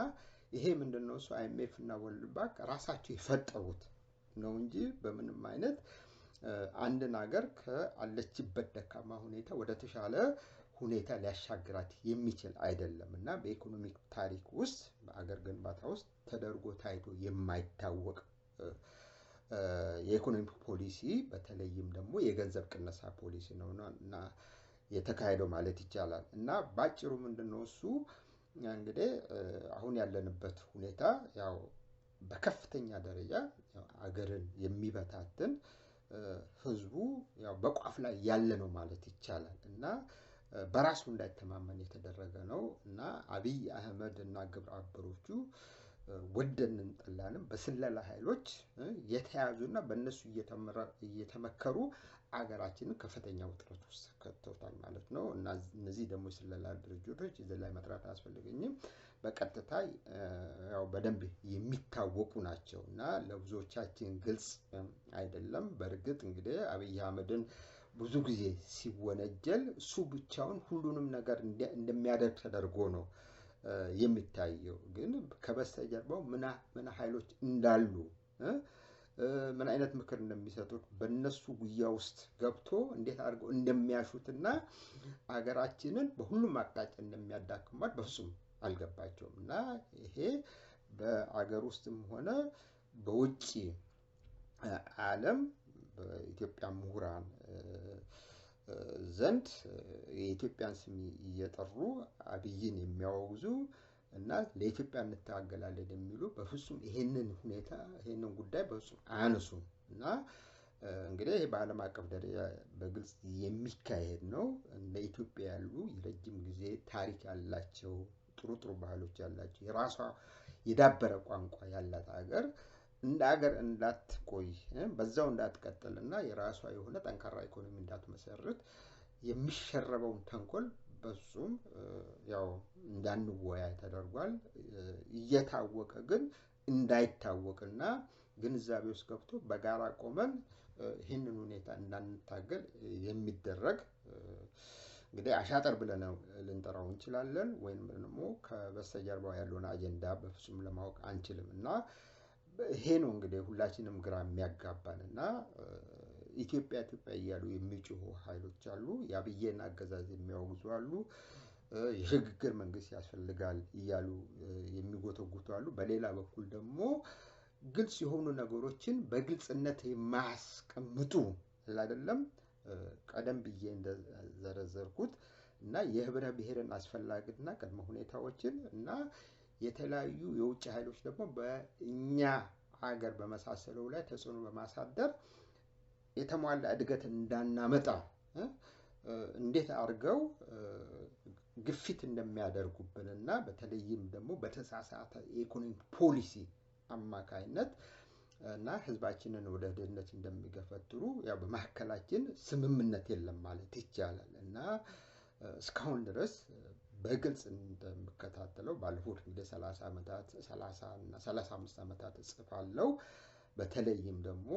ይሄ ምንድነው እሱ አይኤምኤፍ እና ወርልድ ባንክ ራሳቸው የፈጠሩት ነው እንጂ በምንም አይነት አንድን ሀገር ከአለችበት ደካማ ሁኔታ ወደ ተሻለ ሁኔታ ሊያሻግራት የሚችል አይደለም እና በኢኮኖሚክ ታሪክ ውስጥ በአገር ግንባታ ውስጥ ተደርጎ ታይቶ የማይታወቅ የኢኮኖሚክ ፖሊሲ በተለይም ደግሞ የገንዘብ ቅነሳ ፖሊሲ ነው እና የተካሄደው ማለት ይቻላል እና ባጭሩ ምንድነው እሱ እንግዲህ አሁን ያለንበት ሁኔታ ያው በከፍተኛ ደረጃ አገርን የሚበታትን ህዝቡ ያው በቋፍ ላይ ያለ ነው ማለት ይቻላል እና በራሱ እንዳይተማመን የተደረገ ነው እና አብይ አህመድ እና ግብረ አበሮቹ ወደንን ጠላንም በስለላ ኃይሎች የተያዙና በእነሱ እየተመከሩ አገራችንን ከፍተኛ ውጥረት ውስጥ ከተውታል ማለት ነው እና እነዚህ ደግሞ የስለላ ድርጅቶች እዚህ ላይ መጥራት አያስፈልገኝም። በቀጥታ ያው በደንብ የሚታወቁ ናቸው እና ለብዙዎቻችን ግልጽ አይደለም። በእርግጥ እንግዲህ አብይ አህመድን ብዙ ጊዜ ሲወነጀል እሱ ብቻውን ሁሉንም ነገር እንደሚያደርግ ተደርጎ ነው የሚታየው። ግን ከበስተጀርባው ምን ኃይሎች እንዳሉ ምን አይነት ምክር እንደሚሰጡት በእነሱ ጉያ ውስጥ ገብቶ እንዴት አድርገው እንደሚያሹትና አገራችንን በሁሉም አቅጣጫ እንደሚያዳክሟት በፍጹም አልገባቸውም እና ይሄ በአገር ውስጥም ሆነ በውጪ ዓለም በኢትዮጵያ ምሁራን ዘንድ የኢትዮጵያን ስም እየጠሩ አብይን የሚያወግዙ እና ለኢትዮጵያ እንታገላለን የሚሉ በፍጹም ይሄንን ጉዳይ በፍጹም አያነሱም እና እንግዲህ በዓለም አቀፍ ደረጃ በግልጽ የሚካሄድ ነው። እንደ ኢትዮጵያ ያሉ የረጅም ጊዜ ታሪክ ያላቸው ጥሩ ባህሎች ያላቸው የራሷ የዳበረ ቋንቋ ያላት ሀገር እንደ ሀገር እንዳትቆይ በዛው እንዳትቀጥልና የራሷ የሆነ ጠንካራ ኢኮኖሚ እንዳትመሰርት የሚሸረበውን ተንኮል በሱም ያው እንዳንወያይ ተደርጓል። እየታወቀ ግን እንዳይታወቅና ግንዛቤ ውስጥ ገብቶ በጋራ ቆመን ይህንን ሁኔታ እንዳንታገል የሚደረግ እንግዲህ አሻጥር ብለን ልንጠራው እንችላለን ወይም ደግሞ ከበስተጀርባው ያለውን አጀንዳ በፍጹም ለማወቅ አንችልም እና ይሄ ነው እንግዲህ ሁላችንም ግራ የሚያጋባን እና ኢትዮጵያ እያሉ የሚጮሁ ኃይሎች አሉ። የአብይን አገዛዝ የሚያወግዙ አሉ። የሽግግር መንግስት ያስፈልጋል እያሉ የሚጎተጉቱ አሉ። በሌላ በኩል ደግሞ ግልጽ የሆኑ ነገሮችን በግልጽነት የማያስቀምጡ አይደለም ቀደም ብዬ እንደዘረዘርኩት እና የህብረ ብሔርን አስፈላጊና ቅድመ ሁኔታዎችን እና የተለያዩ የውጭ ኃይሎች ደግሞ በእኛ ሀገር በመሳሰለው ላይ ተጽዕኖ በማሳደር የተሟላ እድገት እንዳናመጣ እንዴት አድርገው ግፊት እንደሚያደርጉብንና በተለይም ደግሞ በተሳሳተ የኢኮኖሚ ፖሊሲ አማካይነት እና ህዝባችንን ወደ ድህነት እንደሚገፈትሩ ያው በመካከላችን ስምምነት የለም ማለት ይቻላል። እና እስካሁን ድረስ በግልጽ እንደምከታተለው ባለፉት እንግዲህ 30 ዓመታት 30 እና 35 ዓመታት እጽፋለሁ። በተለይም ደግሞ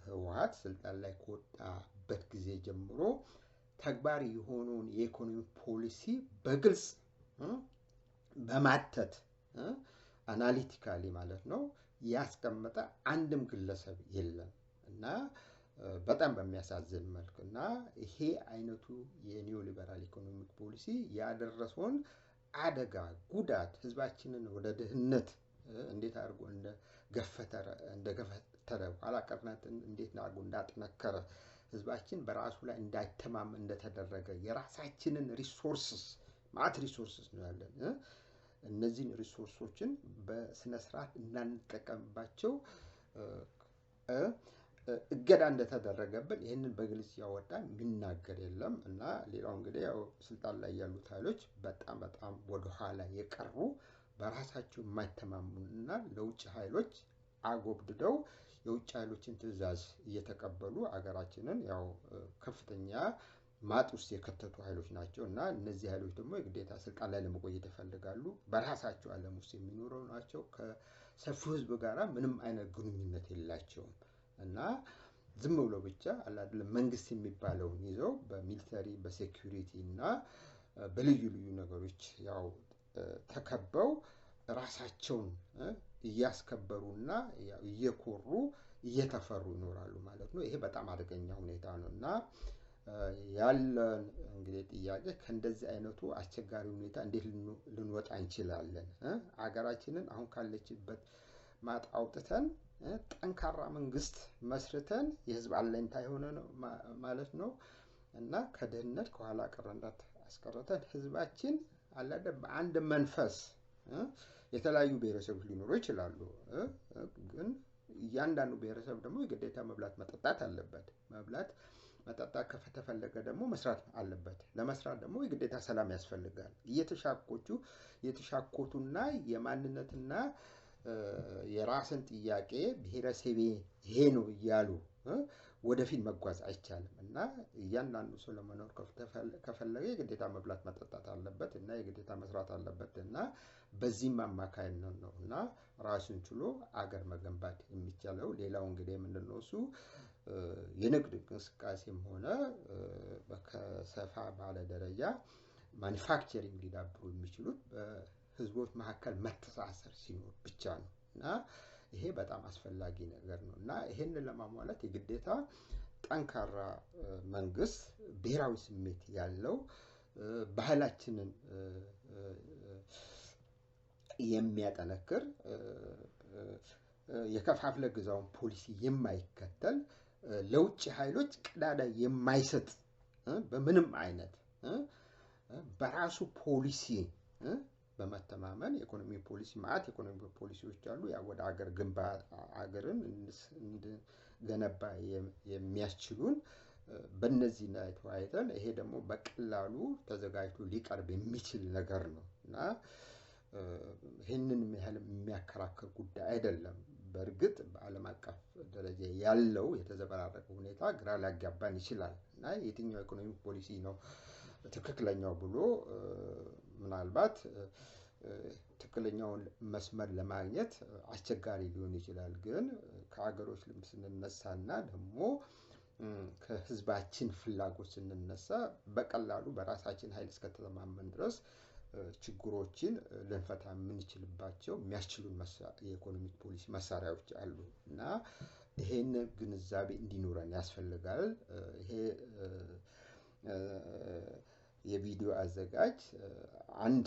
ህወሓት ስልጣን ላይ ከወጣበት ጊዜ ጀምሮ ተግባሪ የሆነውን የኢኮኖሚ ፖሊሲ በግልጽ በማተት አናሊቲካሊ ማለት ነው ያስቀመጠ አንድም ግለሰብ የለም እና በጣም በሚያሳዝን መልኩ እና ይሄ አይነቱ የኒዮ ሊበራል ኢኮኖሚክ ፖሊሲ ያደረሰውን አደጋ ጉዳት ህዝባችንን ወደ ድህነት እንዴት አድርጎ እንደገፈተረ ኋላ ቀርነትን እንዴት አድርጎ እንዳጠነከረ ህዝባችን በራሱ ላይ እንዳይተማመን እንደተደረገ የራሳችንን ሪሶርስስ ማት ሪሶርስስ ነው ያለን እነዚህን ሪሶርሶችን በስነ ስርዓት እንዳንጠቀምባቸው እገዳ እንደተደረገብን ይህንን በግልጽ ያወጣ የሚናገር የለም እና ሌላው እንግዲህ ያው ስልጣን ላይ ያሉት ኃይሎች በጣም ወደ ኋላ የቀሩ በራሳቸው የማይተማመኑና ለውጭ ኃይሎች አጎብድደው የውጭ ኃይሎችን ትዕዛዝ እየተቀበሉ አገራችንን ያው ከፍተኛ ማጥ ውስጥ የከተቱ ኃይሎች ናቸው እና እነዚህ ኃይሎች ደግሞ የግዴታ ስልጣን ላይ ለመቆየት ይፈልጋሉ። በራሳቸው ዓለም ውስጥ የሚኖሩ ናቸው። ከሰፊው ህዝብ ጋር ምንም አይነት ግንኙነት የላቸውም እና ዝም ብሎ ብቻ አይደለም መንግስት የሚባለውን ይዘው በሚሊተሪ በሴኩሪቲ እና በልዩ ልዩ ነገሮች ያው ተከበው ራሳቸውን እያስከበሩና እየኮሩ እየተፈሩ ይኖራሉ ማለት ነው። ይሄ በጣም አደገኛ ሁኔታ ነው እና ያለን እንግዲህ ጥያቄ ከእንደዚህ አይነቱ አስቸጋሪ ሁኔታ እንዴት ልንወጣ እንችላለን? አገራችንን አሁን ካለችበት ማጥ አውጥተን ጠንካራ መንግስት መስርተን የህዝብ አለኝታ የሆነ ነው ማለት ነው እና ከድህነት ከኋላ ቀርነት አስቀርተን ህዝባችን አላደ በአንድ መንፈስ የተለያዩ ብሔረሰቦች ሊኖሩ ይችላሉ። ግን እያንዳንዱ ብሔረሰብ ደግሞ የግዴታ መብላት መጠጣት አለበት። መብላት መጠጣት ከተፈለገ ደግሞ መስራት አለበት። ለመስራት ደግሞ የግዴታ ሰላም ያስፈልጋል። የተሻኮቱና የማንነትና የራስን ጥያቄ ብሔረሰቤ ይሄ ነው እያሉ ወደፊት መጓዝ አይቻልም እና እያንዳንዱ ሰው ለመኖር ከፈለገ የግዴታ መብላት መጠጣት አለበት እና የግዴታ መስራት አለበት እና በዚህም አማካይነት ነው እና ራሱን ችሎ አገር መገንባት የሚቻለው። ሌላው እንግዲህ ምንድነው እሱ የንግድ እንቅስቃሴም ሆነ በከሰፋ ባለ ደረጃ ማኒፋክቸሪንግ ሊዳብሩ የሚችሉት በህዝቦች መካከል መተሳሰር ሲኖር ብቻ ነው እና ይሄ በጣም አስፈላጊ ነገር ነው እና ይሄንን ለማሟላት የግዴታ ጠንካራ መንግስት ብሔራዊ ስሜት ያለው ባህላችንን የሚያጠነክር የከፋፍለ ግዛውን ፖሊሲ የማይከተል ለውጭ ኃይሎች ቀዳዳ የማይሰጥ በምንም አይነት በራሱ ፖሊሲ በመተማመን ኢኮኖሚ ፖሊሲ ማለት ኢኮኖሚ ፖሊሲዎች አሉ ያ ወደ ሀገር ግንባታ ሀገርን እንድንገነባ የሚያስችሉን በእነዚህ ላይ ተወያይተን ይሄ ደግሞ በቀላሉ ተዘጋጅቶ ሊቀርብ የሚችል ነገር ነው እና ይህንን ያህል የሚያከራክር ጉዳይ አይደለም። በእርግጥ በዓለም አቀፍ ደረጃ ያለው የተዘበራረቀ ሁኔታ ግራ ሊያጋባን ይችላል እና የትኛው ኢኮኖሚ ፖሊሲ ነው ትክክለኛው ብሎ ምናልባት ትክክለኛውን መስመር ለማግኘት አስቸጋሪ ሊሆን ይችላል። ግን ከሀገሮች ልምድ ስንነሳና ደግሞ ከህዝባችን ፍላጎት ስንነሳ በቀላሉ በራሳችን ኃይል እስከተማመን ድረስ ችግሮችን ልንፈታ የምንችልባቸው የሚያስችሉን የኢኮኖሚክ ፖሊሲ መሳሪያዎች አሉ እና ይሄን ግንዛቤ እንዲኖረን ያስፈልጋል። ይሄ የቪዲዮ አዘጋጅ አንድ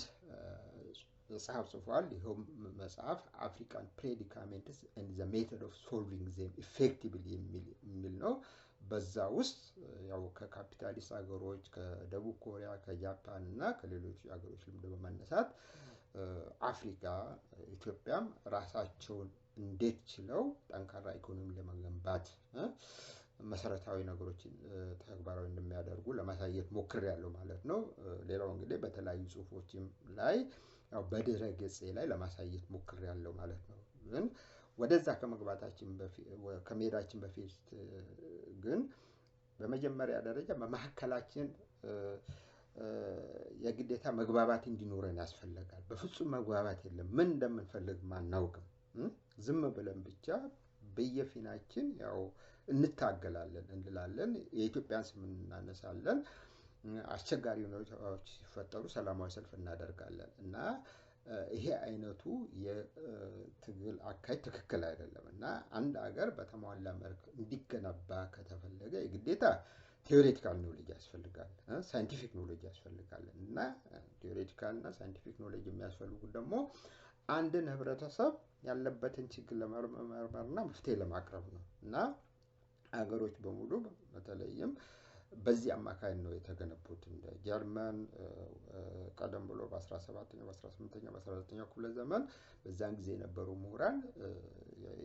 መጽሐፍ ጽፏል። ይሄው መጽሐፍ አፍሪካን ፕሬዲካሜንትስ ኤንድ ዘ ሜተድ ኦፍ ሶልቪንግ ዜም ኢፌክቲቭሊ የሚል ነው። በዛ ውስጥ ያው ከካፒታሊስት ሀገሮች ከደቡብ ኮሪያ ከጃፓን እና ከሌሎች ሀገሮች ልምድ በመነሳት አፍሪካ ኢትዮጵያም ራሳቸውን እንዴት ችለው ጠንካራ ኢኮኖሚ ለመገንባት መሰረታዊ ነገሮችን ተግባራዊ እንደሚያደርጉ ለማሳየት ሞክሬያለሁ ማለት ነው። ሌላው እንግዲህ በተለያዩ ጽሁፎችም ላይ ያው በድረ ገጼ ላይ ለማሳየት ሞክሬያለሁ ማለት ነው። ግን ወደዛ ከመሄዳችን በፊት ግን በመጀመሪያ ደረጃ በመካከላችን የግዴታ መግባባት እንዲኖረን ያስፈልጋል። በፍጹም መግባባት የለም። ምን እንደምንፈልግ ማናውቅም። ዝም ብለን ብቻ በየፊናችን ያው እንታገላለን እንላለን። የኢትዮጵያን ስም እናነሳለን። አስቸጋሪ ሁኔታዎች ሲፈጠሩ ሰላማዊ ሰልፍ እናደርጋለን እና ይሄ አይነቱ የትግል አካሄድ ትክክል አይደለም እና አንድ ሀገር በተሟላ መልክ እንዲገነባ ከተፈለገ የግዴታ ቴዎሬቲካል ኖሌጅ ያስፈልጋል፣ ሳይንቲፊክ ኖሌጅ ያስፈልጋል እና ቴዎሬቲካል እና ሳይንቲፊክ ኖሌጅ የሚያስፈልጉት ደግሞ አንድን ህብረተሰብ ያለበትን ችግር ለመመርመርና መፍትሄ ለማቅረብ ነው እና ሀገሮች በሙሉ በተለይም በዚህ አማካይ ነው የተገነቡት። እንደ ጀርመን ቀደም ብሎ በ17ኛው በ18ኛው በ19ኛው ክፍለ ዘመን በዛን ጊዜ የነበሩ ምሁራን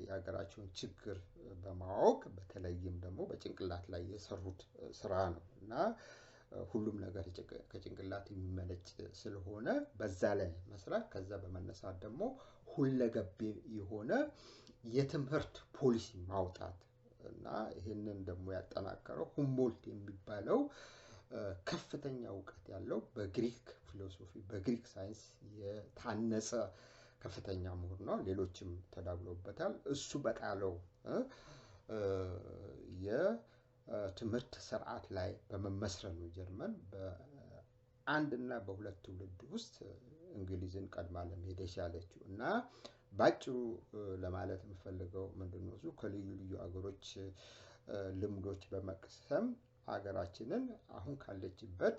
የሀገራቸውን ችግር በማወቅ በተለይም ደግሞ በጭንቅላት ላይ የሰሩት ስራ ነው እና ሁሉም ነገር ከጭንቅላት የሚመነጭ ስለሆነ በዛ ላይ መስራት ከዛ በመነሳት ደግሞ ሁለገብ የሆነ የትምህርት ፖሊሲ ማውጣት እና ይሄንን ደግሞ ያጠናከረው ሁምቦልት የሚባለው ከፍተኛ እውቀት ያለው በግሪክ ፊሎሶፊ በግሪክ ሳይንስ የታነጸ ከፍተኛ ምሁር ነው። ሌሎችም ተዳብሎበታል። እሱ በጣለው የትምህርት ስርዓት ላይ በመመስረት ነው ጀርመን በአንድና በሁለት ትውልድ ውስጥ እንግሊዝን ቀድማ ለመሄድ የቻለችው እና ባጭሩ ለማለት የምፈልገው ምንድነው እሱ ከልዩ ልዩ አገሮች ልምዶች በመቅሰም ሀገራችንን አሁን ካለችበት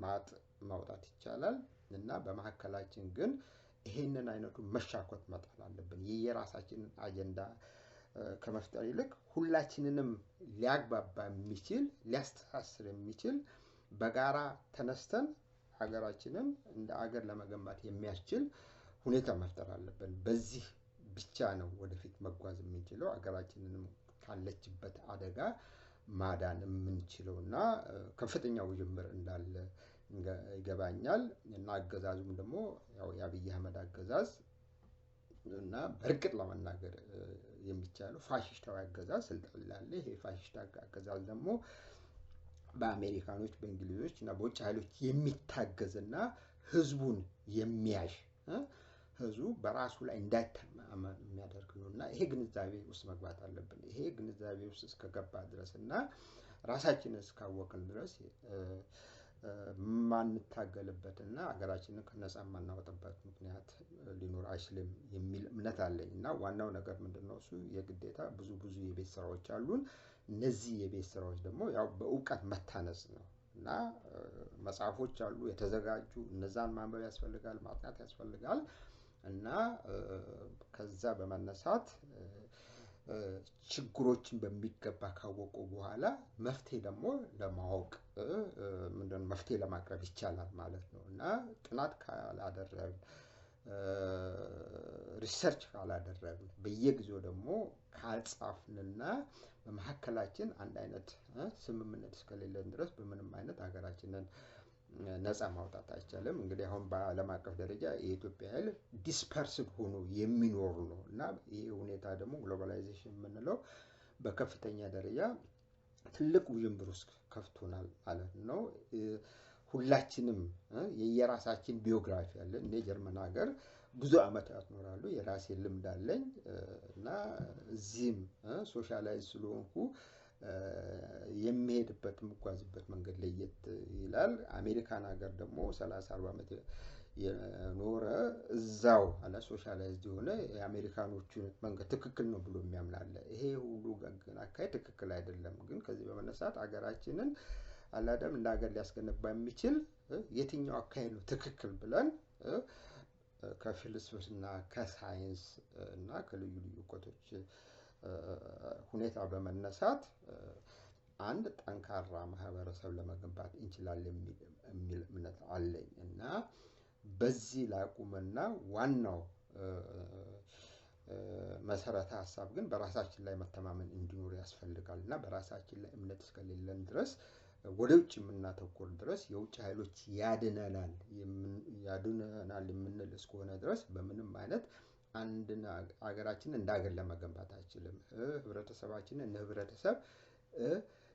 ማጥ ማውጣት ይቻላል እና በመካከላችን ግን ይሄንን አይነቱ መሻኮት መጣል አለብን። የራሳችንን አጀንዳ ከመፍጠር ይልቅ ሁላችንንም ሊያግባባ የሚችል ሊያስተሳስር የሚችል በጋራ ተነስተን ሀገራችንን እንደ ሀገር ለመገንባት የሚያስችል ሁኔታ መፍጠር አለብን። በዚህ ብቻ ነው ወደፊት መጓዝ የምንችለው ሀገራችንንም ካለችበት አደጋ ማዳን የምንችለው እና ከፍተኛ ውዥንብር እንዳለ ይገባኛል እና አገዛዙም ደግሞ ያው የአብይ አህመድ አገዛዝ እና በእርግጥ ለመናገር የሚቻለው ፋሽስታዊ አገዛዝ ስልጣን ላይ አለ። ይሄ ፋሽስት አገዛዝ ደግሞ በአሜሪካኖች በእንግሊዞች እና በውጭ ኃይሎች የሚታገዝና ህዝቡን የሚያሽ ህዝቡ በራሱ ላይ እንዳይተማመን የሚያደርግ ነው እና ይሄ ግንዛቤ ውስጥ መግባት አለብን። ይሄ ግንዛቤ ውስጥ እስከገባ ድረስ እና ራሳችንን እስካወቅን ድረስ ማንታገልበትና ሀገራችንን ከነፃ ማናወጣበት ምክንያት ሊኖር አይችልም የሚል እምነት አለኝ እና ዋናው ነገር ምንድነው እሱ የግዴታ ብዙ የቤት ስራዎች አሉን። እነዚህ የቤት ስራዎች ደግሞ ያው በእውቀት መታነጽ ነው እና መጽሐፎች አሉ የተዘጋጁ እነዛን ማንበብ ያስፈልጋል፣ ማጥናት ያስፈልጋል እና ከዛ በመነሳት ችግሮችን በሚገባ ካወቁ በኋላ መፍትሄ ደግሞ ለማወቅ ምንድነው መፍትሄ ለማቅረብ ይቻላል ማለት ነው እና ጥናት ካላደረግን ሪሰርች ካላደረግን በየጊዜው ደግሞ ካልጻፍንና በመካከላችን አንድ አይነት ስምምነት እስከሌለን ድረስ በምንም አይነት ሀገራችንን ነፃ ማውጣት አይቻልም። እንግዲህ አሁን በዓለም አቀፍ ደረጃ የኢትዮጵያ ኃይል ዲስፐርስድ ሆኖ የሚኖር ነው እና ይሄ ሁኔታ ደግሞ ግሎባላይዜሽን የምንለው በከፍተኛ ደረጃ ትልቅ ውዥንብር ውስጥ ከፍቶናል ማለት ነው። ሁላችንም የየራሳችን ቢዮግራፊ አለን። እኔ ጀርመን ሀገር ብዙ አመታት ኖራለሁ። የራሴ ልምድ አለኝ እና እዚህም ሶሻላይዝ ስለሆንኩ የሚሄድበት የምጓዝበት መንገድ ለየት ይላል። አሜሪካን ሀገር ደግሞ 30-40 አመት የኖረ እዛው አለ ሶሻላይዝድ የሆነ የአሜሪካኖቹን መንገድ ትክክል ነው ብሎ የሚያምን አለ። ይሄ ሁሉ ግን አካሄድ ትክክል አይደለም። ግን ከዚህ በመነሳት ሀገራችንን አላደም እንደ ሀገር ሊያስገነባ የሚችል የትኛው አካሄድ ነው ትክክል ብለን ከፍልስፍና ከሳይንስ እና ከልዩ ልዩ እውቀቶች ሁኔታ በመነሳት አንድ ጠንካራ ማህበረሰብ ለመገንባት እንችላለን የሚል እምነት አለኝ እና በዚህ ላቁምና ዋናው መሰረተ ሀሳብ ግን በራሳችን ላይ መተማመን እንዲኖር ያስፈልጋል እና በራሳችን ላይ እምነት እስከሌለን ድረስ ወደ ውጭ የምናተኩር ድረስ የውጭ ኃይሎች ያድነናል የምንል እስከሆነ ድረስ በምንም አይነት አንድን ሀገራችንን እንደ ሀገር ለመገንባት አይችልም። ህብረተሰባችንን እንደ ህብረተሰብ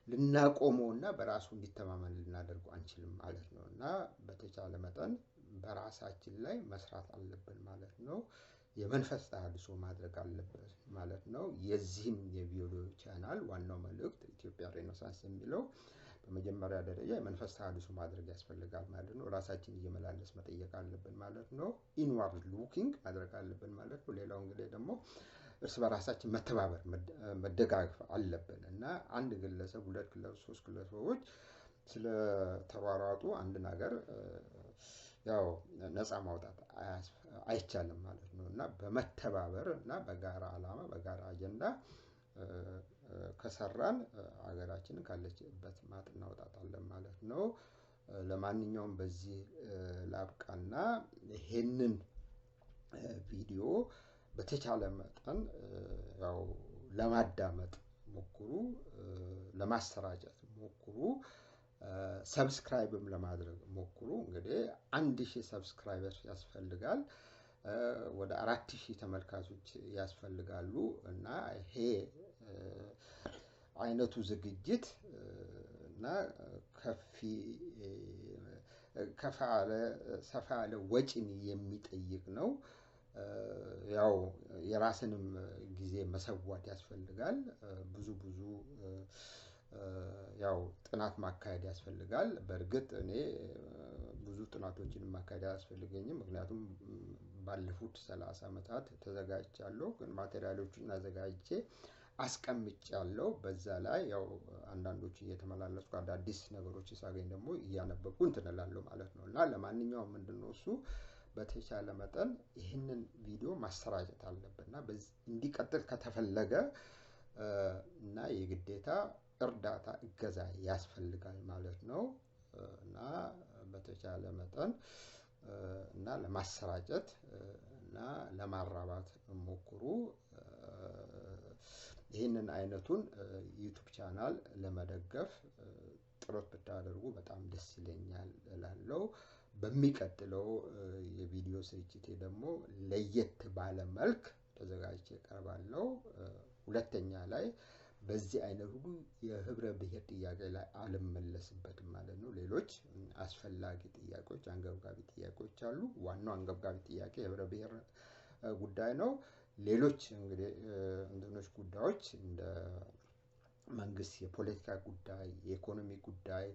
ልናቆመውና በራሱ እንዲተማመን ልናደርገው አንችልም ማለት ነው እና በተቻለ መጠን በራሳችን ላይ መስራት አለብን ማለት ነው። የመንፈስ ተሃድሶ ማድረግ አለበት ማለት ነው። የዚህም የቪዲዮ ቻናል ዋናው መልእክት ኢትዮጵያ ሬኔሳንስ የሚለው በመጀመሪያ ደረጃ የመንፈስ ተሃድሶ ማድረግ ያስፈልጋል ማለት ነው። ራሳችን እየመላለስ መጠየቅ አለብን ማለት ነው። ኢንዋርድ ሉኪንግ ማድረግ አለብን ማለት ነው። ሌላው እንግዲህ ደግሞ እርስ በራሳችን መተባበር መደጋገፍ አለብን እና አንድ ግለሰብ ሁለት ግለሰብ ሶስት ግለሰቦች ስለተሯሯጡ አንድ ነገር ያው ነፃ ማውጣት አይቻልም ማለት ነው እና በመተባበር እና በጋራ ዓላማ በጋራ አጀንዳ ከሰራን ሀገራችንን ካለችበት ማጥ እናውጣታለን ማለት ነው። ለማንኛውም በዚህ ላብቃና ይሄንን ቪዲዮ በተቻለ መጠን ያው ለማዳመጥ ሞክሩ፣ ለማሰራጨት ሞክሩ፣ ሰብስክራይብም ለማድረግ ሞክሩ። እንግዲህ 1000 ሰብስክራይበርስ ያስፈልጋል፣ ወደ 4000 ተመልካቾች ያስፈልጋሉ እና ይሄ አይነቱ ዝግጅት እና ሰፋ ያለ ወጪን የሚጠይቅ ነው። ያው የራስንም ጊዜ መሰዋት ያስፈልጋል። ብዙ ያው ጥናት ማካሄድ ያስፈልጋል። በእርግጥ እኔ ብዙ ጥናቶችን ማካሄድ አያስፈልገኝም፣ ምክንያቱም ባለፉት 30 ዓመታት ተዘጋጅቻለሁ። ግን ማቴሪያሎችን አዘጋጅቼ አስቀምጫለሁ። በዛ ላይ ያው አንዳንዶች እየተመላለስኩ አዳዲስ ነገሮች ሳገኝ ደግሞ እያነበብኩ እንትን እላለሁ ማለት ነው እና ለማንኛውም ምንድነው እሱ በተቻለ መጠን ይህንን ቪዲዮ ማሰራጨት አለብን እና እንዲቀጥል ከተፈለገ እና የግዴታ እርዳታ እገዛ ያስፈልጋል ማለት ነው እና በተቻለ መጠን እና ለማሰራጨት እና ለማራባት ሞክሩ። ይህንን አይነቱን ዩቲዩብ ቻናል ለመደገፍ ጥረት ብታደርጉ በጣም ደስ ይለኛል እላለሁ። በሚቀጥለው የቪዲዮ ስርጭቴ ደግሞ ለየት ባለ መልክ ተዘጋጅቼ እቀርባለሁ። ሁለተኛ ላይ በዚህ አይነት ሁሉ የህብረ ብሔር ጥያቄ ላይ አልመለስበትም ማለት ነው። ሌሎች አስፈላጊ ጥያቄዎች፣ አንገብጋቢ ጥያቄዎች አሉ። ዋናው አንገብጋቢ ጥያቄ የህብረ ብሔር ጉዳይ ነው። ሌሎች እንግዲህ እንትኖች ጉዳዮች እንደ መንግስት የፖለቲካ ጉዳይ፣ የኢኮኖሚ ጉዳይ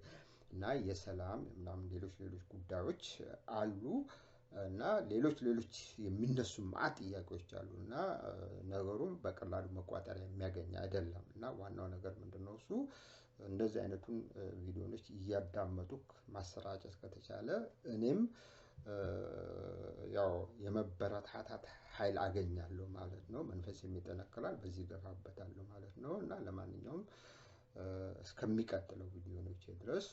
እና የሰላም ምናምን ሌሎች ጉዳዮች አሉ እና ሌሎች የሚነሱ ማዕት ጥያቄዎች አሉ እና ነገሩም በቀላሉ መቋጠሪያ የሚያገኝ አይደለም እና ዋናው ነገር ምንድነው እሱ እንደዚህ አይነቱን ቪዲዮዎች እያዳመጡ ማሰራጨት ከተቻለ እኔም ያው የመበረታታት ኃይል አገኛለሁ ማለት ነው። መንፈሴም ይጠነክራል፣ በዚህ ገፋበታለሁ ማለት ነው እና ለማንኛውም እስከሚቀጥለው ቪዲዮዎች ድረስ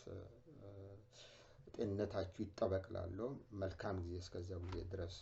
ጤንነታችሁ ይጠበቅላለሁ። መልካም ጊዜ እስከዚያው ጊዜ ድረስ